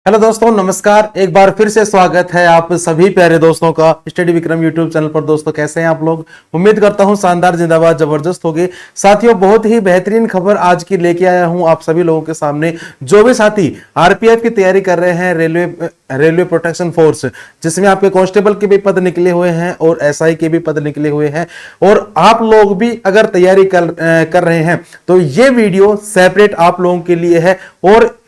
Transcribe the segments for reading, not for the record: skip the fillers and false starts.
Hello दोस्तों, नमस्कार। एक बार फिर से स्वागत है आप सभी प्यारे दोस्तों का स्टडी विक्रम यूट्यूब चैनल पर। दोस्तों, कैसे हैं आप लोग? उम्मीद करता हूं शानदार, जिंदाबाद, जबरदस्त होगी। साथियों, बहुत ही बेहतरीन खबर आज की लेके आया हूं आप सभी लोगों के सामने। जो भी साथी आरपीएफ की तैयारी कर रहे हैं, रेलवे प्रोटेक्शन फोर्स, जिसमें आपके कांस्टेबल के भी पद निकले हुए हैं और एसआई के भी पद निकले हुए हैं, और आप लोग भी अगर तैयारी कर रहे हैं तो ये वीडियो सेपरेट आप लोगों के लिए है। और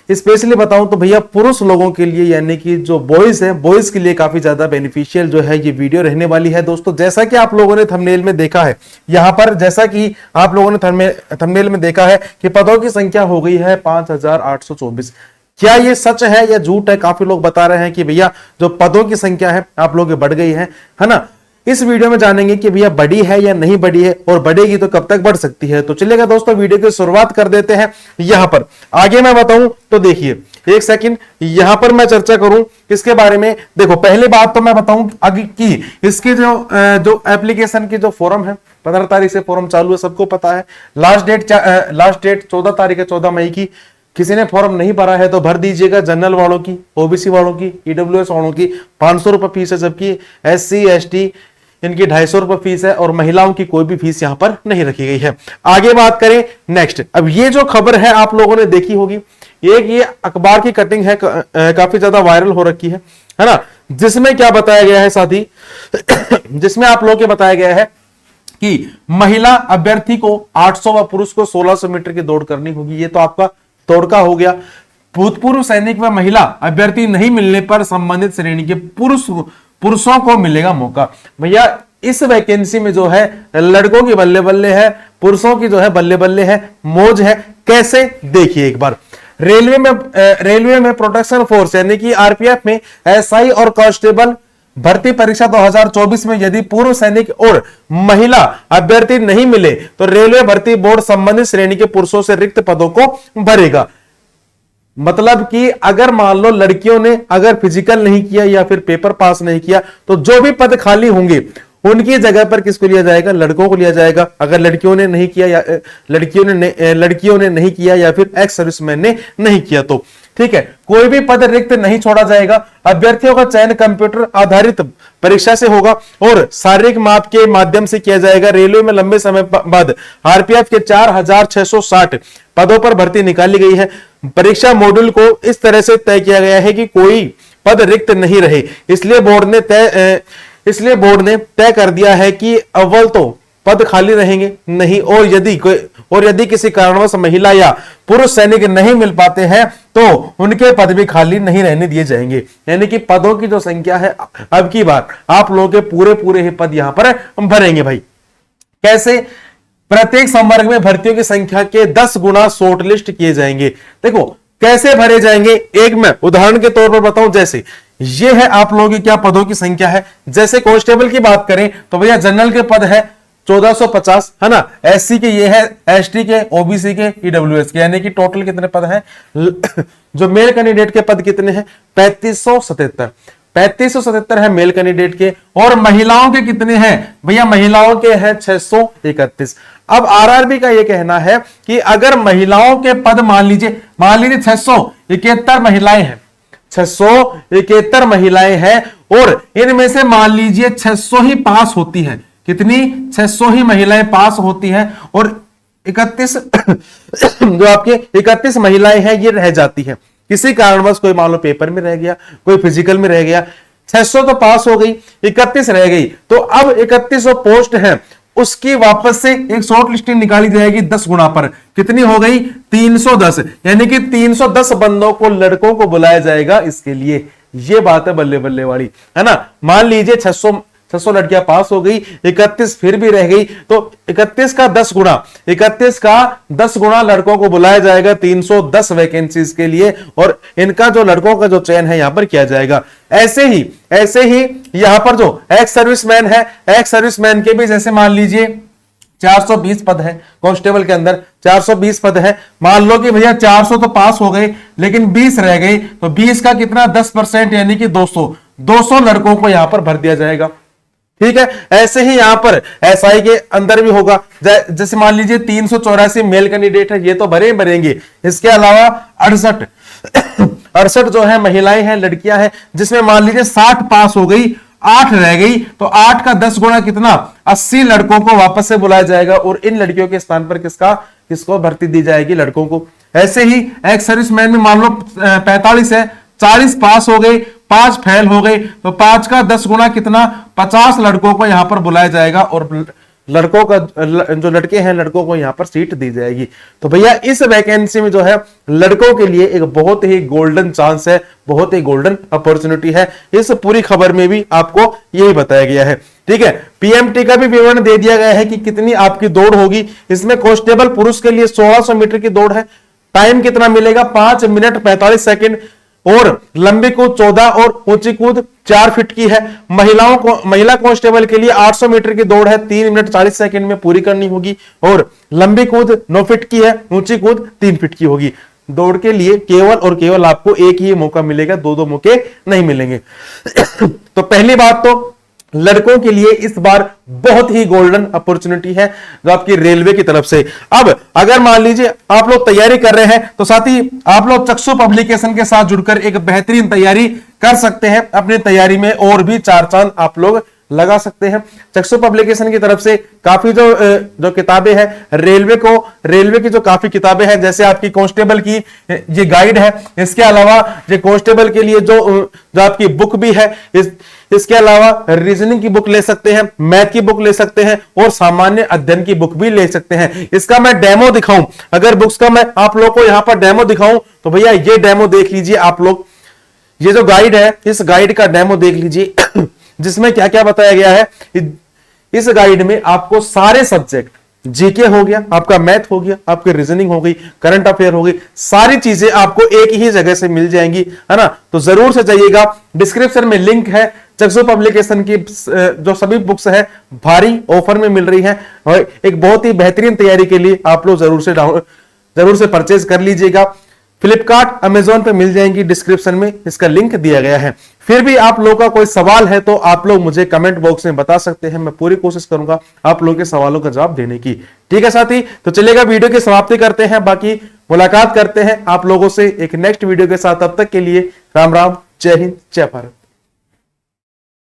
स्पेशली बताऊं तो भैया पुरुष लोगों के लिए, यानी कि जो बॉयज हैं, बॉयज के लिए काफी ज्यादा बेनिफिशियल जो है ये वीडियो रहने वाली है। दोस्तों, जैसा कि आप लोगों ने थंबनेल में देखा है, यहां पर जैसा कि आप लोगों ने थंबनेल में देखा है कि पदों की संख्या हो गई है 5824। क्या ये सच है या झूठ है? काफी लोग बता रहे हैं कि भैया जो पदों की संख्या है आप लोगों की बढ़ गई है ना। इस वीडियो में जानेंगे कि भैया बढ़ी है या नहीं बढ़ी है, और बढ़ेगी तो कब तक बढ़ सकती है। तो चलिएगा दोस्तों, वीडियो की शुरुआत कर देते हैं। यहां पर आगे मैं बताऊं तो देखिए, एक सेकंड, यहां पर मैं चर्चा करूं इसके बारे में। देखो, पहली बात तो मैं बताऊं आगे की इसके जो एप्लीकेशन की जो फॉर्म है, 15 तारीख से फॉर्म चालू है, सबको पता है। लास्ट डेट 14 तारीख है, 14 मई की। किसी ने फॉर्म नहीं भरा है तो भर दीजिएगा। जनरल वालों की, ओबीसी वालों की, ईडब्ल्यूएस वालों की 500 रुपए फीस है, जबकि एससी एसटी इनकी 250 रुपए फीस है, और महिलाओं की कोई भी फीस यहां पर नहीं रखी गई है। आगे बात करें नेक्स्ट। अब ये जो खबर है आप लोगों ने देखी होगी, एक ये अखबार की कटिंग है, काफी ज्यादा वायरल हो रखी है ना। जिसमें क्या बताया गया है साथी, जिसमें आप लोगों को बताया गया है कि महिला अभ्यर्थी को 800 व पुरुष को 1600 मीटर की दौड़ करनी होगी। ये तो आपका तोड़का हो गया। भूतपूर्व सैनिक व महिला अभ्यर्थी नहीं मिलने पर संबंधित श्रेणी के पुरुषों को मिलेगा मौका। भैया इस वैकेंसी में जो है लड़कों की बल्ले बल्ले है, पुरुषों की जो है बल्ले बल्ले है, मौज है। कैसे? देखिए एक बार। रेलवे में प्रोटेक्शन फोर्स यानी कि आरपीएफ में एसआई और कांस्टेबल भर्ती परीक्षा 2024 में यदि पूर्व सैनिक और महिला अभ्यर्थी नहीं मिले तो रेलवे भर्ती बोर्ड संबंधित श्रेणी के पुरुषों से रिक्त पदों को भरेगा। मतलब कि अगर मान लो लड़कियों ने अगर फिजिकल नहीं किया या फिर पेपर पास नहीं किया, तो जो भी पद खाली होंगे उनकी जगह पर किसको लिया जाएगा? लड़कों को लिया जाएगा। अगर लड़कियों ने नहीं किया या लड़कियों ने नहीं किया या फिर एक्स सर्विसमैन ने नहीं किया तो ठीक है, कोई भी पद रिक्त नहीं छोड़ा जाएगा। अभ्यर्थियों का चयन कंप्यूटर आधारित परीक्षा से होगा और शारीरिक माप के माध्यम से किया जाएगा। रेलवे में लंबे समय बाद आरपीएफ के 4660 पदों पर भर्ती निकाली गई है। परीक्षा मॉड्यूल को इस तरह से तय किया गया है कि कोई पद रिक्त नहीं रहे। इसलिए बोर्ड ने तय कर दिया है कि अव्वल तो पद खाली रहेंगे नहीं, और यदि किसी कारणवश महिला या पुरुष सैनिक नहीं मिल पाते हैं तो उनके पद भी खाली नहीं रहने दिए जाएंगे। यानी कि पदों की जो संख्या है अब की बार आप लोगों के पूरे ही पद यहां पर भरेंगे। भाई कैसे? प्रत्येक संवर्ग में भर्तियों की संख्या के 10 गुना शॉर्टलिस्ट किए जाएंगे। देखो कैसे भरे जाएंगे, एक मैं उदाहरण के तौर पर बताऊं। जैसे ये है आप लोगों की क्या पदों की संख्या है। जैसे कांस्टेबल की बात करें तो भैया जनरल के पद है 1450, है ना। एससी के ये है, एसटी के, ओबीसी के, ईडब्ल्यूएस के, यानी कि टोटल कितने पद हैं? जो मेल कैंडिडेट के पद कितने हैं? 3577 है मेल कैंडिडेट के। और महिलाओं के कितने हैं? भैया महिलाओं के हैं 631। अब आरआरबी का यह कहना है कि अगर महिलाओं के पद मान लीजिए 671 महिलाएं हैं, 671 महिलाएं हैं, और इनमें से मान लीजिए 600 ही पास होती हैं। कितनी? 600 ही महिलाएं पास होती हैं, और 31 जो आपके 31 महिलाएं हैं ये रह जाती हैं। किसी कारणवश कोई मान लो पेपर में रह गया, कोई फिजिकल में रह गया, 600 तो पास हो गई, 31 रह गई। तो अब 31 जो पोस्ट है उसकी वापस से एक शॉर्ट लिस्टिंग निकाली जाएगी 10 गुना पर। कितनी हो गई? 310। यानी कि 310 बंदों को, लड़कों को बुलाया जाएगा इसके लिए। ये बात है बल्ले बल्ले वाली, है ना। मान लीजिए 600 लड़कियां पास हो गई, 31 फिर भी रह गई, तो 31 का 10 गुना लड़कों को बुलाया जाएगा 310 वैकेंसीज के लिए, और इनका जो लड़कों का जो चयन है यहां पर किया जाएगा। ऐसे ही यहां पर जो एक्स सर्विसमैन है, एक्स सर्विसमैन के भी जैसे मान लीजिए 420 पद है कांस्टेबल के अंदर, 420 पद है। मान लो कि भैया 400 तो पास हो गए लेकिन 20 रह गई, तो 20 का कितना? 10%, यानी कि 200 लड़कों को यहां पर भर दिया जाएगा। ठीक है। ऐसे ही यहां पर एसआई के अंदर भी होगा। जैसे मान लीजिए 384 मेल कैंडिडेट है, ये तो भरेंगे। इसके अलावा 68 68 जो है महिलाएं हैं, लड़कियां हैं, जिसमें मान लीजिए 60 पास हो गई, 8 रह गई, तो 8 का 10 गुना कितना, 80 लड़कों को वापस से बुलाया जाएगा और इन लड़कियों के स्थान पर किसको भर्ती दी जाएगी, लड़कों को। ऐसे ही एक्स सर्विसमैन में मान लो 45 है, 40 पास हो गए, 5 फेल हो गए, तो 5 का 10 गुना कितना, 50 लड़कों को यहां पर बुलाया जाएगा और लड़कों का जो लड़के हैं लड़कों को यहां पर सीट दी जाएगी। तो भैया इस वैकेंसी में जो है लड़कों के लिए एक बहुत ही गोल्डन चांस है, बहुत ही गोल्डन अपॉर्चुनिटी है। इस पूरी खबर में भी आपको यही बताया गया है, ठीक है। पीएमटी का भी विवरण दे दिया गया है कि कितनी आपकी दौड़ होगी। इसमें कांस्टेबल पुरुष के लिए 1600 मीटर की दौड़ है, टाइम कितना मिलेगा, 5 मिनट 45 सेकंड, और लंबी कूद 14 और ऊंची कूद 4 फीट की है। महिला कांस्टेबल के लिए 800 मीटर की दौड़ है, 3 मिनट 40 सेकंड में पूरी करनी होगी, और लंबी कूद 9 फीट की है, ऊंची कूद 3 फीट की होगी। दौड़ के लिए केवल और केवल आपको एक ही मौका मिलेगा, दो मौके नहीं मिलेंगे। तो पहली बात तो लड़कों के लिए इस बार बहुत ही गोल्डन अपॉर्चुनिटी है जो आपकी रेलवे की तरफ से। अब अगर मान लीजिए आप लोग तैयारी कर रहे हैं तो साथ ही आप लोग चक्षु पब्लिकेशन के साथ जुड़कर एक बेहतरीन तैयारी कर सकते हैं। अपनी तैयारी में और भी 4 चांद आप लोग लगा सकते हैं। चक्षु पब्लिकेशन की तरफ से काफी जो किताबें हैं रेलवे की जो काफी किताबें हैं, जैसे आपकी कांस्टेबल की ये गाइड है, इसके अलावा ये कांस्टेबल के लिए जो आपकी बुक भी है, इसके अलावा रीजनिंग की बुक ले सकते हैं, मैथ की बुक ले सकते हैं और सामान्य अध्ययन की बुक भी ले सकते हैं। इसका मैं डेमो दिखाऊं, अगर बुक्स का मैं आप लोग को यहां पर डेमो दिखाऊं तो भैया ये डेमो देख लीजिए आप लोग। ये जो गाइड है इस गाइड का डेमो देख लीजिए जिसमें क्या क्या बताया गया है। इस गाइड में आपको सारे सब्जेक्ट, जीके हो गया, आपका मैथ हो गया, आपकी रीजनिंग हो गई, करंट अफेयर हो गई, सारी चीजें आपको एक ही जगह से मिल जाएंगी, है ना। तो जरूर से जाइएगा, डिस्क्रिप्शन में लिंक है। चक्षु पब्लिकेशन की जो सभी बुक्स है भारी ऑफर में मिल रही है और एक बहुत ही बेहतरीन तैयारी के लिए आप लोग जरूर से परचेज कर लीजिएगा। फ्लिपकार्ट, अमेजोन पे मिल जाएंगी, डिस्क्रिप्शन में इसका लिंक दिया गया है। फिर भी आप लोगों का कोई सवाल है तो आप लोग मुझे कमेंट बॉक्स में बता सकते हैं, मैं पूरी कोशिश करूंगा आप लोगों के सवालों का जवाब देने की। ठीक है साथी, तो चलिएगा वीडियो की समाप्ति करते हैं, बाकी मुलाकात करते हैं आप लोगों से एक नेक्स्ट वीडियो के साथ। तब तक के लिए राम राम, जय हिंद, जय भारत।